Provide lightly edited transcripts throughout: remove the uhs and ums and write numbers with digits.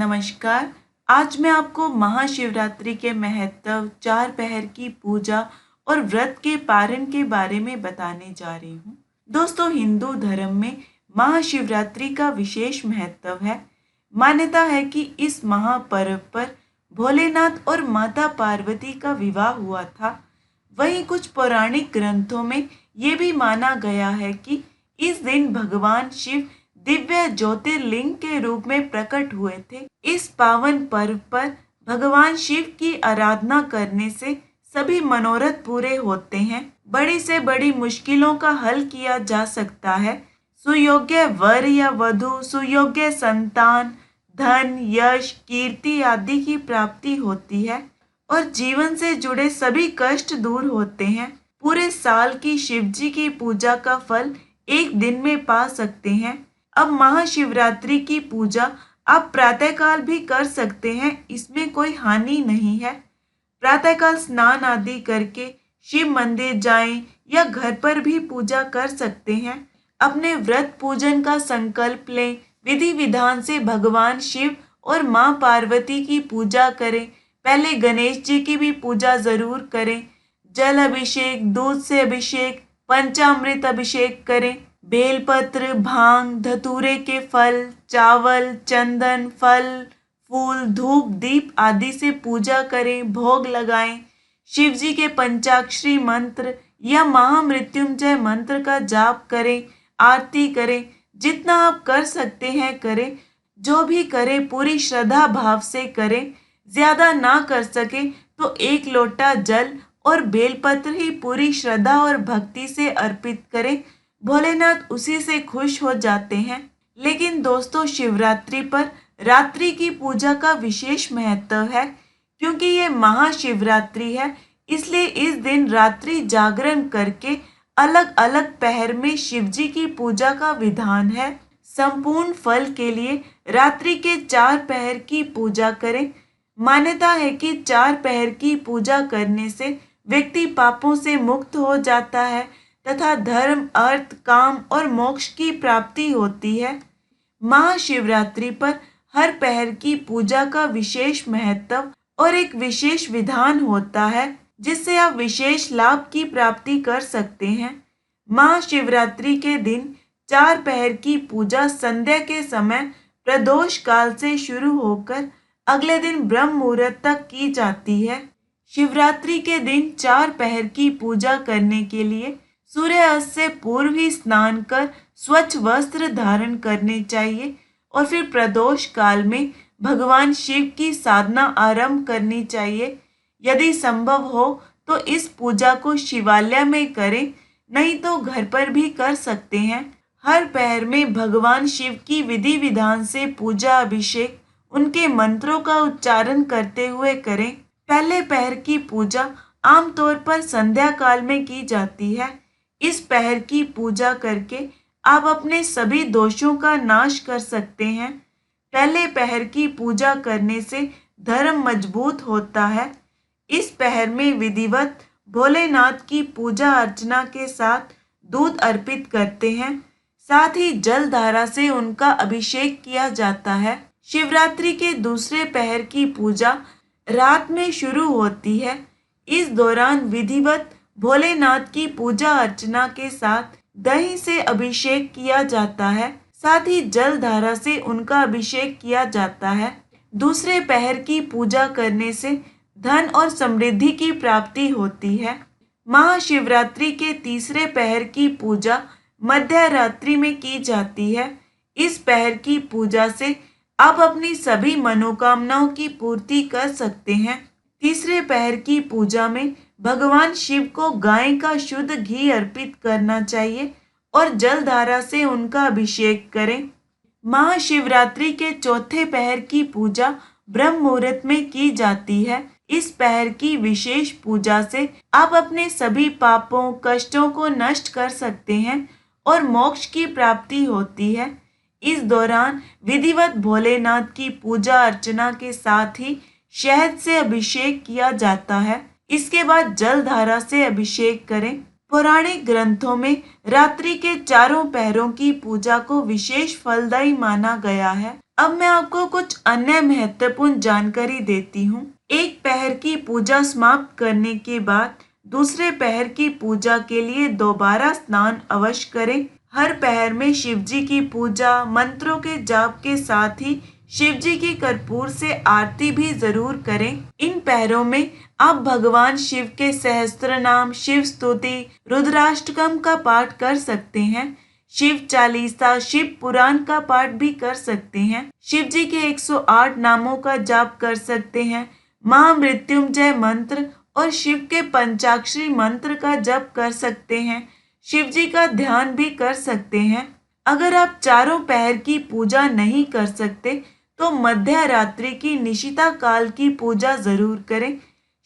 नमस्कार। आज मैं आपको महाशिवरात्रि के महत्व, चार पहर की पूजा और व्रत के पारण के बारे में बताने जा रही हूँ। दोस्तों, हिंदू धर्म में महाशिवरात्रि का विशेष महत्व है। मान्यता है कि इस महापर्व पर भोलेनाथ और माता पार्वती का विवाह हुआ था। वहीं कुछ पौराणिक ग्रंथों में ये भी माना गया है कि इस दिन भगवान शिव दिव्य ज्योतिर्लिंग के रूप में प्रकट हुए थे। इस पावन पर्व पर भगवान शिव की आराधना करने से सभी मनोरथ पूरे होते हैं। बड़ी से बड़ी मुश्किलों का हल किया जा सकता है। सुयोग्य वर या वधु, सुयोग्य संतान, धन, यश, कीर्ति आदि की प्राप्ति होती है और जीवन से जुड़े सभी कष्ट दूर होते हैं। पूरे साल की शिवजी की पूजा का फल एक दिन में पा सकते हैं। अब महाशिवरात्रि की पूजा आप प्रातःकाल भी कर सकते हैं, इसमें कोई हानि नहीं है। प्रातःकाल स्नान आदि करके शिव मंदिर जाएं या घर पर भी पूजा कर सकते हैं। अपने व्रत पूजन का संकल्प लें। विधि विधान से भगवान शिव और माँ पार्वती की पूजा करें। पहले गणेश जी की भी पूजा जरूर करें। जल अभिषेक, दूध से अभिषेक, पंचामृत अभिषेक करें। बेलपत्र, भांग, धतूरे के फल, चावल, चंदन, फल, फूल, धूप, दीप आदि से पूजा करें, भोग लगाएं। शिव जी के पंचाक्षरी मंत्र या महामृत्युंजय मंत्र का जाप करें, आरती करें। जितना आप कर सकते हैं करें। जो भी करें पूरी श्रद्धा भाव से करें। ज्यादा ना कर सके तो 1 लोटा जल और बेलपत्र ही पूरी श्रद्धा और भक्ति से अर्पित करें। भोलेनाथ उसी से खुश हो जाते हैं। लेकिन दोस्तों, शिवरात्रि पर रात्रि की पूजा का विशेष महत्व है। क्योंकि ये महाशिवरात्रि है, इसलिए इस दिन रात्रि जागरण करके अलग अलग पहर में शिवजी की पूजा का विधान है। संपूर्ण फल के लिए रात्रि के 4 पहर की पूजा करें। मान्यता है कि 4 पहर की पूजा करने से व्यक्ति पापों से मुक्त हो जाता है तथा धर्म, अर्थ, काम और मोक्ष की प्राप्ति होती है। महाशिवरात्रि पर हर पहर की पूजा का विशेष महत्व और एक विशेष विधान होता है, जिससे आप विशेष लाभ की प्राप्ति कर सकते हैं। महाशिवरात्रि के दिन 4 पहर की पूजा संध्या के समय प्रदोष काल से शुरू होकर अगले दिन ब्रह्म मुहूर्त तक की जाती है। शिवरात्रि के दिन 4 पहर की पूजा करने के लिए सूर्यास्त से पूर्व ही स्नान कर स्वच्छ वस्त्र धारण करने चाहिए और फिर प्रदोष काल में भगवान शिव की साधना आरंभ करनी चाहिए। यदि संभव हो तो इस पूजा को शिवालय में करें, नहीं तो घर पर भी कर सकते हैं। हर पहर में भगवान शिव की विधि विधान से पूजा अभिषेक उनके मंत्रों का उच्चारण करते हुए करें। पहले पहर की पूजा आमतौर पर संध्या काल में की जाती है। इस पहर की पूजा करके आप अपने सभी दोषों का नाश कर सकते हैं। पहले पहर की पूजा करने से धर्म मजबूत होता है। इस पहर में विधिवत भोलेनाथ की पूजा अर्चना के साथ दूध अर्पित करते हैं। साथ ही जल धारा से उनका अभिषेक किया जाता है। शिवरात्रि के दूसरे पहर की पूजा रात में शुरू होती है। इस दौरान विधिवत भोलेनाथ की पूजा अर्चना के साथ दही से अभिषेक किया जाता है। साथ ही जल धारा से उनका अभिषेक किया जाता है। दूसरे पहर की पूजा करने से धन और समृद्धि की प्राप्ति होती है। महाशिवरात्रि के तीसरे पहर की पूजा मध्य रात्रि में की जाती है। इस पहर की पूजा से आप अपनी सभी मनोकामनाओं की पूर्ति कर सकते हैं। तीसरे पहर की पूजा में भगवान शिव को गाय का शुद्ध घी अर्पित करना चाहिए और जल धारा से उनका अभिषेक करें। महाशिवरात्रि के चौथे पहर की पूजा ब्रह्म मुहूर्त में की जाती है। इस पहर की विशेष पूजा से आप अपने सभी पापों, कष्टों को नष्ट कर सकते हैं और मोक्ष की प्राप्ति होती है। इस दौरान विधिवत भोलेनाथ की पूजा अर्चना के साथ ही शहद से अभिषेक किया जाता है। इसके बाद जल धारा से अभिषेक करें। पौराणिक ग्रंथों में रात्रि के चारों पहरों की पूजा को विशेष फलदायी माना गया है। अब मैं आपको कुछ अन्य महत्वपूर्ण जानकारी देती हूँ। एक पहर की पूजा समाप्त करने के बाद दूसरे पहर की पूजा के लिए दोबारा स्नान अवश्य करें। हर पहर में शिव जी की पूजा मंत्रों के जाप के साथ ही शिव जी की कर्पूर से आरती भी जरूर करें। इन पहरों में आप भगवान शिव के सहस्त्र नाम, शिव स्तुति, रुद्राष्टकम का पाठ कर सकते हैं। शिव चालीसा, शिव पुराण का पाठ भी कर सकते हैं। शिव जी के 108 नामों का जाप कर सकते हैं। महामृत्युंजय मंत्र और शिव के पंचाक्षरी मंत्र का जप कर सकते हैं। शिव जी का ध्यान भी कर सकते हैं। अगर आप चारों पहर की पूजा नहीं कर सकते तो मध्य रात्रि की निशिता काल की पूजा जरूर करें।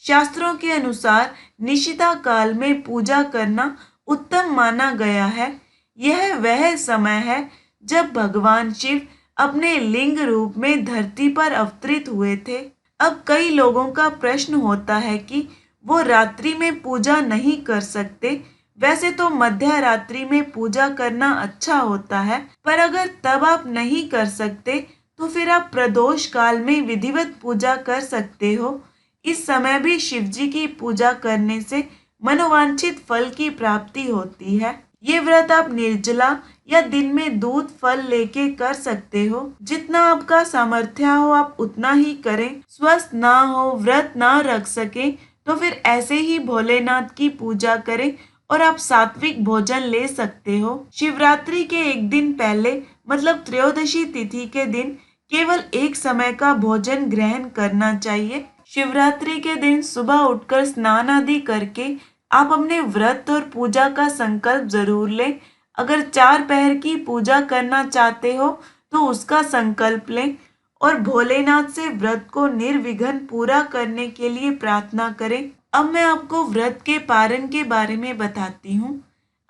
शास्त्रों के अनुसार निशिता काल में पूजा करना उत्तम माना गया है। यह वह समय है जब भगवान शिव अपने लिंग रूप में धरती पर अवतरित हुए थे। अब कई लोगों का प्रश्न होता है कि वो रात्रि में पूजा नहीं कर सकते। वैसे तो मध्य रात्रि में पूजा करना अच्छा होता है, पर अगर तब आप नहीं कर सकते तो फिर आप प्रदोष काल में विधिवत पूजा कर सकते हो। इस समय भी शिव जी की पूजा करने से मनोवांछित फल की प्राप्ति होती है। ये व्रत आप निर्जला या दिन में दूध फल लेके कर सकते हो। जितना आपका सामर्थ्य हो आप उतना ही करें। स्वस्थ ना हो, व्रत ना रख सके तो फिर ऐसे ही भोलेनाथ की पूजा करें और आप सात्विक भोजन ले सकते हो। शिवरात्रि के एक दिन पहले मतलब त्रयोदशी तिथि के दिन केवल एक समय का भोजन ग्रहण करना चाहिए। शिवरात्रि के दिन सुबह उठकर स्नान आदि करके आप अपने व्रत और पूजा का संकल्प जरूर लें। अगर 4 पहर की पूजा करना चाहते हो तो उसका संकल्प लें और भोलेनाथ से व्रत को निर्विघ्न पूरा करने के लिए प्रार्थना करें। अब मैं आपको व्रत के पारण के बारे में बताती हूँ।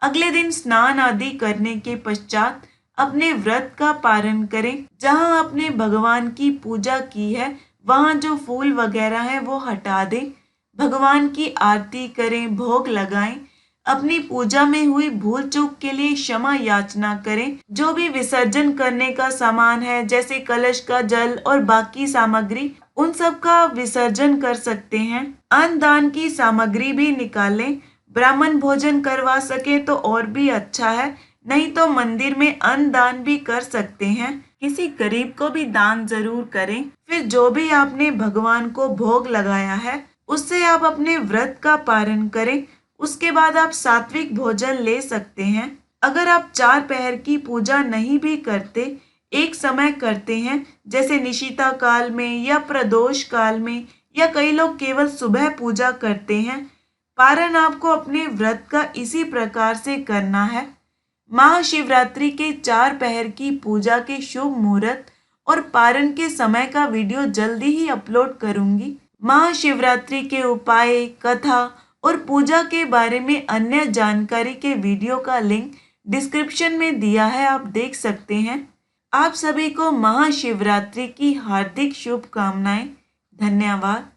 अगले दिन स्नान आदि करने के पश्चात अपने व्रत का पारण करें। जहाँ आपने भगवान की पूजा की है वहाँ जो फूल वगैरह है वो हटा दें। भगवान की आरती करें, भोग लगाएं। अपनी पूजा में हुई भूल चूक के लिए क्षमा याचना करें। जो भी विसर्जन करने का सामान है जैसे कलश का जल और बाकी सामग्री, उन सब का विसर्जन कर सकते हैं। अन्न दान की सामग्री भी निकालें। ब्राह्मण भोजन करवा सके तो और भी अच्छा है, नहीं तो मंदिर में अन्न दान भी कर सकते हैं। किसी गरीब को भी दान जरूर करें। फिर जो भी आपने भगवान को भोग लगाया है उससे आप अपने व्रत का पारण करें। उसके बाद आप सात्विक भोजन ले सकते हैं। अगर आप 4 पहर की पूजा नहीं भी करते, एक समय करते हैं जैसे निशिता काल में या प्रदोष काल में, या कई लोग केवल सुबह पूजा करते हैं, पारण आपको अपने व्रत का इसी प्रकार से करना है। महाशिवरात्रि के 4 पहर की पूजा के शुभ मुहूर्त और पारण के समय का वीडियो जल्दी ही अपलोड करूंगी। महाशिवरात्रि के उपाय, कथा और पूजा के बारे में अन्य जानकारी के वीडियो का लिंक डिस्क्रिप्शन में दिया है, आप देख सकते हैं। आप सभी को महाशिवरात्रि की हार्दिक शुभकामनाएं। धन्यवाद।